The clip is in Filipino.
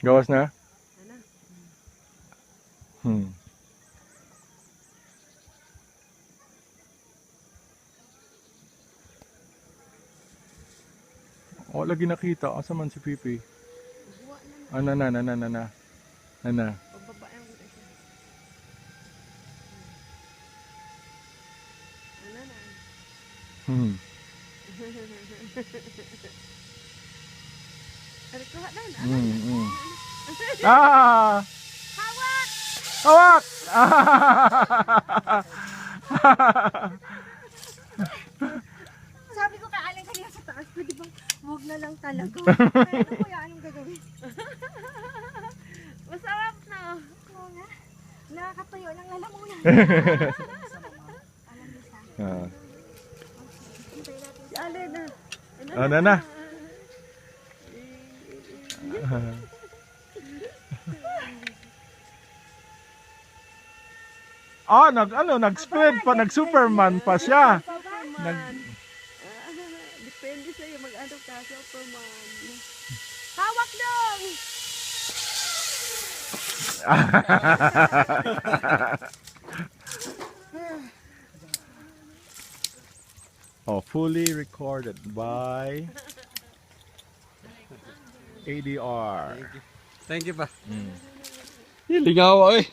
Gawas na? Ano? Hmm. O, lagi nakita. Asa man si Pipi? Buwa na na. Ana na, nana, nana. Nana. Pagbabae mo na siya. Ano na? Hmm. Ano kuha na? Ano? Hmm, hmm. Ah! Hawak! Hawak! Sabi ko kay Aling kanina sa taas, pwede bang huwag na lang talaga. Kaya ano kuya, anong gagawin? Masarap na. Oo nga. Nakakatayo ng lalamunan. Alam mo sa Ah. si Alin na. Ano na? Ah, nag-spread pa, nag-Superman pa siya. Superman. Depende sa'yo mag-ano ka, Superman. Hawak dong! Oh, fully recorded by ADR. Thank you pa. Mm. Lingaw eh.